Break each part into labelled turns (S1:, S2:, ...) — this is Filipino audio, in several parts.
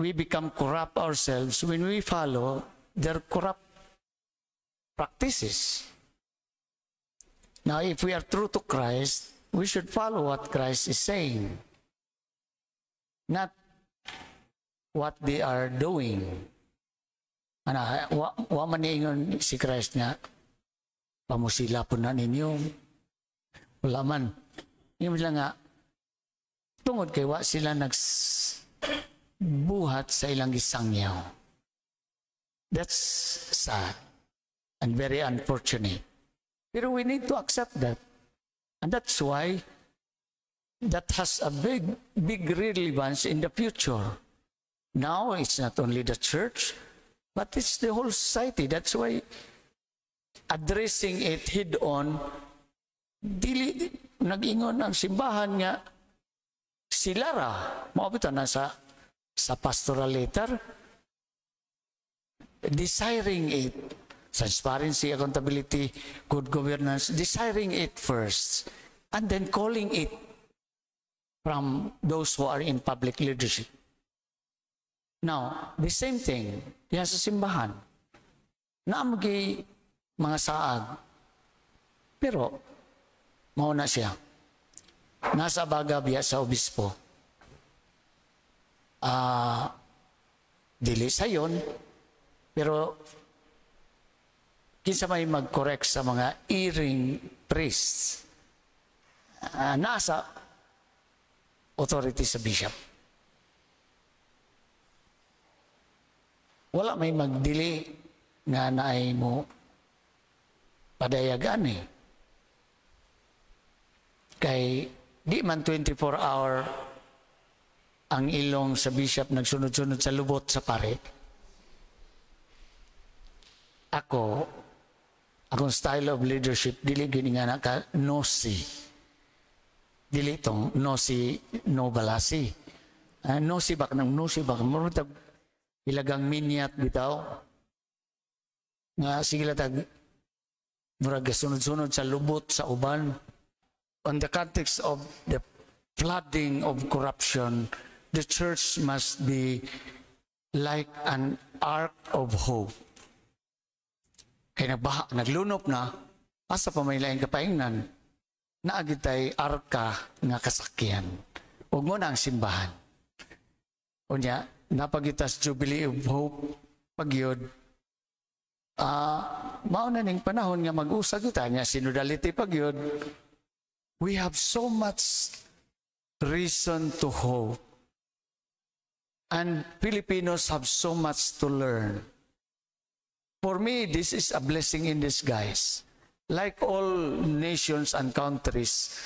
S1: we become corrupt ourselves when we follow their corrupt practices. Now, if we are true to Christ, we should follow what Christ is saying, not what they are doing. Ano, wa man ingon si Christ nga, pamusila po na ninyo. Wala man. Yung sila nga, tungod kay wa sila buhat sa ilang gisangyaw. That's sad and very unfortunate. Pero we need to accept that. And that's why that has a big relevance in the future. Now, it's not only the church, but it's the whole society. That's why addressing it head-on, dili nag-ingon ang simbahan nga sila ra. Maabot na sa pastoral letter, desiring it, transparency, accountability, good governance, desiring it first, and then calling it from those who are in public leadership. Now, the same thing, yan sa simbahan. Naamgi mga saag. Pero, mauna siya. Nasa baga biya sa obispo. Dili sayon, pero kinsa may mag-correct sa mga erring priests. Nasa authority sa bishop. Wala may magdili nga naay mo padayagan eh. Kay di man 24-hour ang ilong sa bishop nagsunod-sunod sa lubot sa pare. Akong style of leadership, dili gini nga naka no-see. Dili itong no-see, no-balasi. No-see bak ng no-see bak. Marunong ilagang minyat bitaw. Nga sige latag murag sunod-sunod sa lubot sa uban. On the context of the flooding of corruption, the church must be like an ark of hope. Kaya naglunop na, asa pa may laing kapaingnan, naagitay arka nga kasakyan. Huwag mo na ang simbahan. O niya, napagitas Jubilee of Hope, pagyod, mauna ning panahon nga mag-usa kita niya, synodality pagyod, we have so much reason to hope. And Filipinos have so much to learn. For me, this is a blessing in disguise. Like all nations and countries,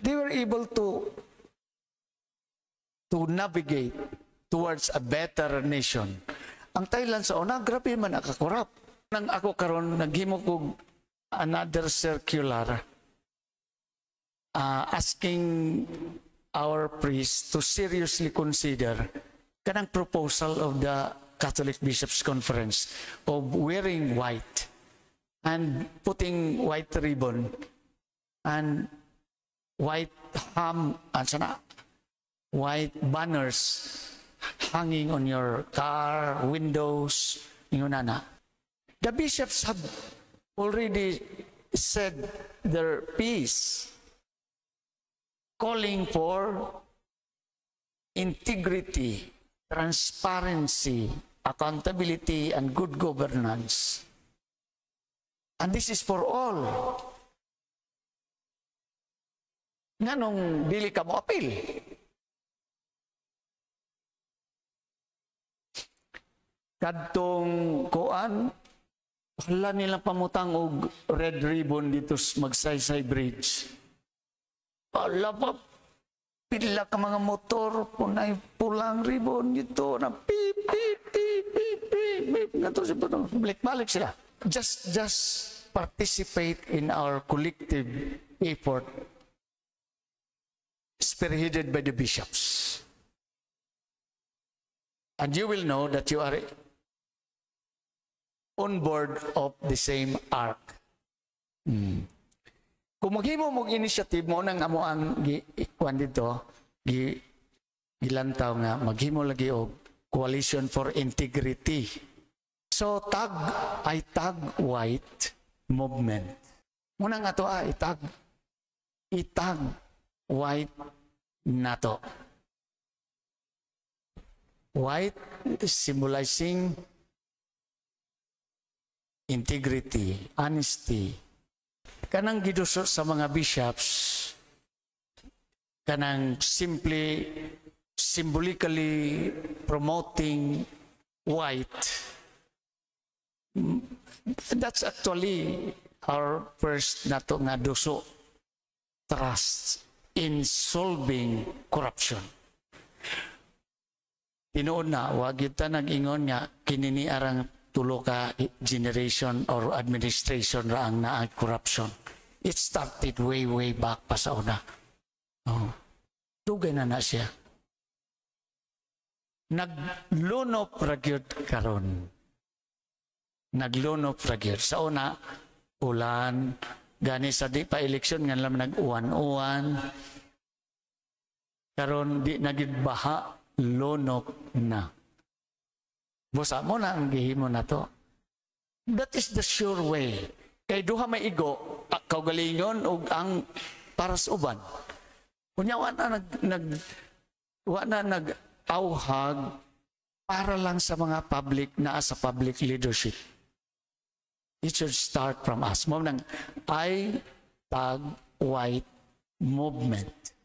S1: they were able to navigate towards a better nation. Ang Thailand sa una, grabe man nakakurap. Nang ako karon naghimo ko another circular asking our priests to seriously consider kanang proposal of the Catholic Bishops' Conference of wearing white and putting white ribbon and white white banners hanging on your car, windows, ingunana. The bishops have already said their piece, calling for integrity, transparency, accountability, and good governance. And this is for all. Nga nung dili ka mo apil. Kadtong kuan, wala nilang pamutang og red ribbon dito Magsaysay Bridge. Wala pa, pila ka mga motor, punay pulang ribbon dito, na pip, pip, pip, pip, pip, pip, balik-balik sila. Just participate in our collective effort spearheaded by the bishops. And you will know that you are on board of the same ark. Kung maghimo mong initiative mo nang amo ang ikuan dito, ilantaw nga maghimo lagi og Coalition for Integrity. So tag ay tag white movement. Muna nga to itag white nato. White symbolizing integrity, honesty. Kanang giduso sa mga bishops, kanang symbolically promoting white. That's actually our first nato nga duso, trust in solving corruption. Tinuod na, wag yun ta nag-ingon nga kinini arang tulo ka generation or administration ra ang naa corruption. It started way back pa sa una. Dugay na siya. Naglunop ra gyud karon. Naglunop ra gyud. Sa una, ulan, gani sa di pa eleksyon nga lang nag-uwan-uwan. Karon di nagid baha, lunop na. Busa mo na ang gihimo na to. That is the sure way. Kay duha may igo, kaugalingon ug ang para sa uban. Kunya wa na nag-awhag para lang sa mga public na sa public leadership. It should start from us. Mo nang I tag white movement.